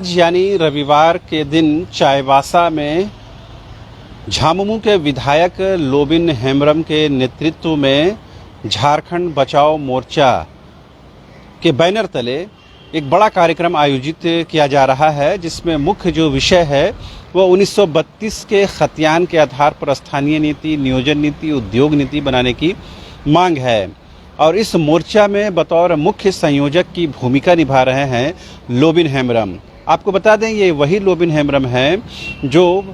यानी रविवार के दिन चाईबासा में झामुमो के विधायक लोबिन हेम्ब्रम के नेतृत्व में झारखंड बचाओ मोर्चा के बैनर तले एक बड़ा कार्यक्रम आयोजित किया जा रहा है, जिसमें मुख्य जो विषय है वो 1932 के खतियान के आधार पर स्थानीय नीति, नियोजन नीति, उद्योग नीति बनाने की मांग है। और इस मोर्चा में बतौर मुख्य संयोजक की भूमिका निभा रहे हैं लोबिन हेम्ब्रम। आपको बता दें, ये वही लोबिन हेम्ब्रम हैं जो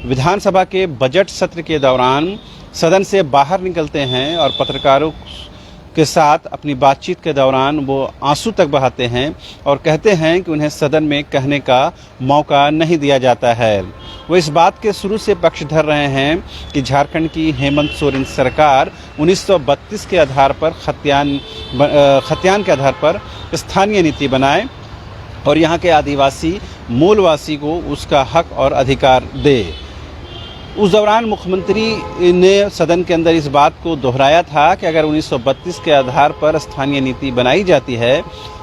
विधानसभा के बजट सत्र के दौरान सदन से बाहर निकलते हैं और पत्रकारों के साथ अपनी बातचीत के दौरान वो आंसू तक बहाते हैं और कहते हैं कि उन्हें सदन में कहने का मौका नहीं दिया जाता है। वो इस बात के शुरू से पक्षधर रहे हैं कि झारखंड की हेमंत सोरेन सरकार 1932 के आधार पर खतियान के आधार पर स्थानीय नीति बनाए और यहाँ के आदिवासी मूलवासी को उसका हक और अधिकार दे। उस दौरान मुख्यमंत्री ने सदन के अंदर इस बात को दोहराया था कि अगर 1932 के आधार पर स्थानीय नीति बनाई जाती है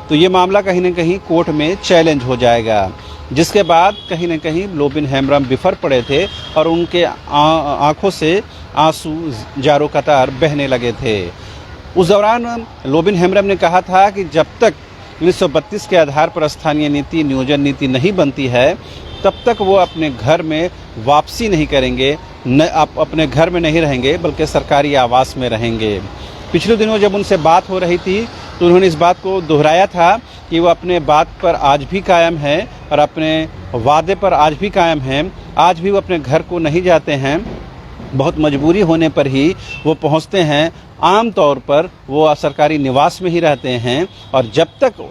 तो ये मामला कहीं न कहीं कोर्ट में चैलेंज हो जाएगा, जिसके बाद कहीं न कहीं लोबिन हेम्ब्रम बिफर पड़े थे और उनके आंखों से आंसू जारो कतार बहने लगे थे। उस दौरान लोबिन हेम्ब्रम ने कहा था कि जब तक 1932 के आधार पर स्थानीय नीति, नियोजन नीति नहीं बनती है तब तक वो अपने घर में वापसी नहीं करेंगे, अपने घर में नहीं रहेंगे बल्कि सरकारी आवास में रहेंगे। पिछले दिनों जब उनसे बात हो रही थी तो उन्होंने इस बात को दोहराया था कि वो अपने बात पर आज भी कायम है और अपने वादे पर आज भी कायम हैं। आज भी वो अपने घर को नहीं जाते हैं, बहुत मजबूरी होने पर ही वो पहुंचते हैं। आम तौर पर वो सरकारी निवास में ही रहते हैं और जब तक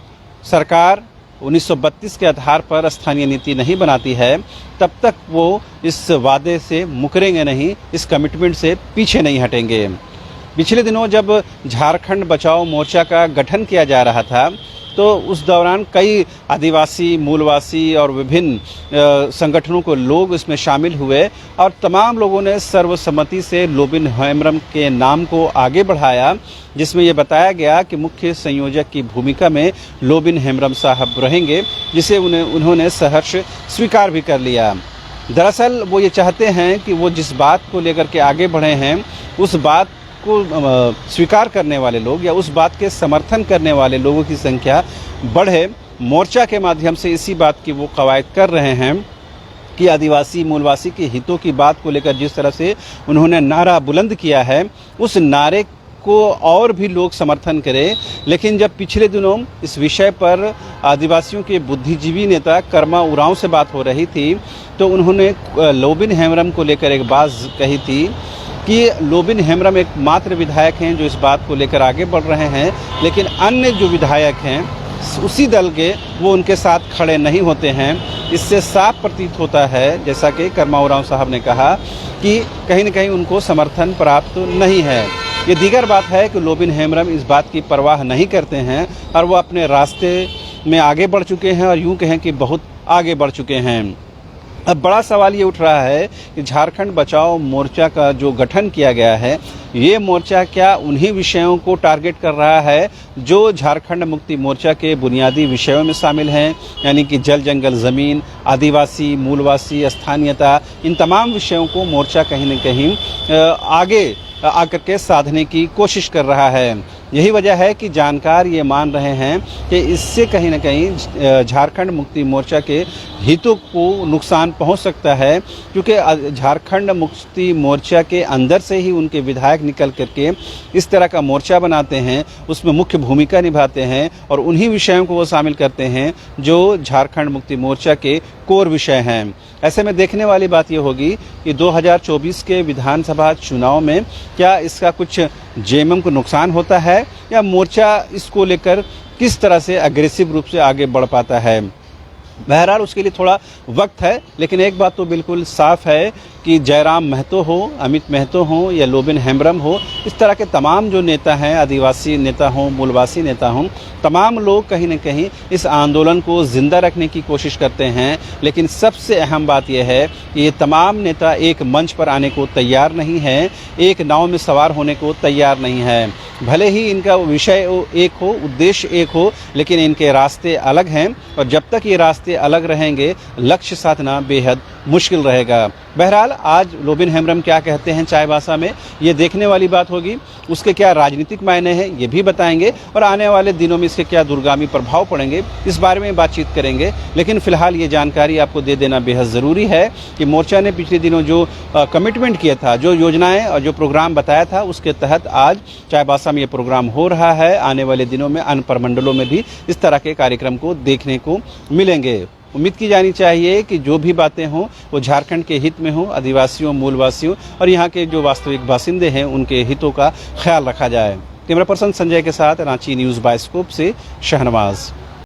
सरकार 1932 के आधार पर स्थानीय नीति नहीं बनाती है तब तक वो इस वादे से मुकरेंगे नहीं, इस कमिटमेंट से पीछे नहीं हटेंगे। पिछले दिनों जब झारखंड बचाओ मोर्चा का गठन किया जा रहा था तो उस दौरान कई आदिवासी, मूलवासी और विभिन्न संगठनों को लोग इसमें शामिल हुए और तमाम लोगों ने सर्वसम्मति से लोबिन हेम्ब्रम के नाम को आगे बढ़ाया, जिसमें ये बताया गया कि मुख्य संयोजक की भूमिका में लोबिन हेम्ब्रम साहब रहेंगे, जिसे उन्होंने सहर्ष स्वीकार भी कर लिया। दरअसल वो ये चाहते हैं कि वो जिस बात को लेकर के आगे बढ़े हैं उस बात को स्वीकार करने वाले लोग या उस बात के समर्थन करने वाले लोगों की संख्या बढ़े। मोर्चा के माध्यम से इसी बात की वो कवायद कर रहे हैं कि आदिवासी मूलवासी के हितों की बात को लेकर जिस तरह से उन्होंने नारा बुलंद किया है उस नारे को और भी लोग समर्थन करें। लेकिन जब पिछले दिनों इस विषय पर आदिवासियों के बुद्धिजीवी नेता कर्मा उरांव से बात हो रही थी तो उन्होंने लोबिन हेम्ब्रम को लेकर एक बात कही थी कि लोबिन हेम्ब्रम एकमात्र विधायक हैं जो इस बात को लेकर आगे बढ़ रहे हैं, लेकिन अन्य जो विधायक हैं उसी दल के वो उनके साथ खड़े नहीं होते हैं। इससे साफ प्रतीत होता है, जैसा कि कर्मा उरांव साहब ने कहा, कि कहीं न कहीं उनको समर्थन प्राप्त नहीं है। ये दीगर बात है कि लोबिन हेम्ब्रम इस बात की परवाह नहीं करते हैं और वो अपने रास्ते में आगे बढ़ चुके हैं और यूँ कहें कि बहुत आगे बढ़ चुके हैं। अब बड़ा सवाल ये उठ रहा है कि झारखंड बचाओ मोर्चा का जो गठन किया गया है, ये मोर्चा क्या उन्हीं विषयों को टारगेट कर रहा है जो झारखंड मुक्ति मोर्चा के बुनियादी विषयों में शामिल हैं, यानी कि जल, जंगल, ज़मीन, आदिवासी, मूलवासी, स्थानीयता, इन तमाम विषयों को मोर्चा कहीं न कहीं आगे आकर के साधने की कोशिश कर रहा है। यही वजह है कि जानकार ये मान रहे हैं कि इससे कहीं न कहीं झारखंड मुक्ति मोर्चा के हितों को नुकसान पहुंच सकता है, क्योंकि झारखंड मुक्ति मोर्चा के अंदर से ही उनके विधायक निकल करके इस तरह का मोर्चा बनाते हैं, उसमें मुख्य भूमिका निभाते हैं और उन्हीं विषयों को वो शामिल करते हैं जो झारखंड मुक्ति मोर्चा के कोर विषय हैं। ऐसे में देखने वाली बात ये होगी कि 2024 के विधानसभा चुनाव में क्या इसका कुछ जेएमएम को नुकसान होता है या मोर्चा इसको लेकर किस तरह से अग्रेसिव रूप से आगे बढ़ पाता है। बहरहाल उसके लिए थोड़ा वक्त है, लेकिन एक बात तो बिल्कुल साफ है कि जयराम महतो हो, अमित महतो हो या लोबिन हेम्ब्रम हो, इस तरह के तमाम जो नेता हैं, आदिवासी नेता हों, मूलवासी नेता हों, तमाम लोग कहीं न कहीं इस आंदोलन को ज़िंदा रखने की कोशिश करते हैं। लेकिन सबसे अहम बात यह है कि ये तमाम नेता एक मंच पर आने को तैयार नहीं हैं, एक नाव में सवार होने को तैयार नहीं हैं। भले ही इनका विषय एक हो, उद्देश्य एक हो, लेकिन इनके रास्ते अलग हैं और जब तक ये रास्ते अलग रहेंगे, लक्ष्य साधना बेहद मुश्किल रहेगा। बहरहाल आज लोबिन हेम्ब्रम क्या कहते हैं चाईबासा में, ये देखने वाली बात होगी। उसके क्या राजनीतिक मायने हैं ये भी बताएंगे और आने वाले दिनों में इसके क्या दूरगामी प्रभाव पड़ेंगे, इस बारे में बातचीत करेंगे। लेकिन फिलहाल ये जानकारी आपको दे देना बेहद ज़रूरी है कि मोर्चा ने पिछले दिनों जो कमिटमेंट किया था, जो योजनाएं और जो प्रोग्राम बताया था, उसके तहत आज चाईबासा में ये प्रोग्राम हो रहा है। आने वाले दिनों में अन्य प्रमंडलों में भी इस तरह के कार्यक्रम को देखने को मिलेंगे। उम्मीद की जानी चाहिए कि जो भी बातें हों वो झारखंड के हित में हों, आदिवासियों, मूलवासियों और यहाँ के जो वास्तविक बासिंदे हैं उनके हितों का ख्याल रखा जाए। कैमरा पर्सन संजय के साथ रांची न्यूज़ बायोस्कोप से शहनवाज।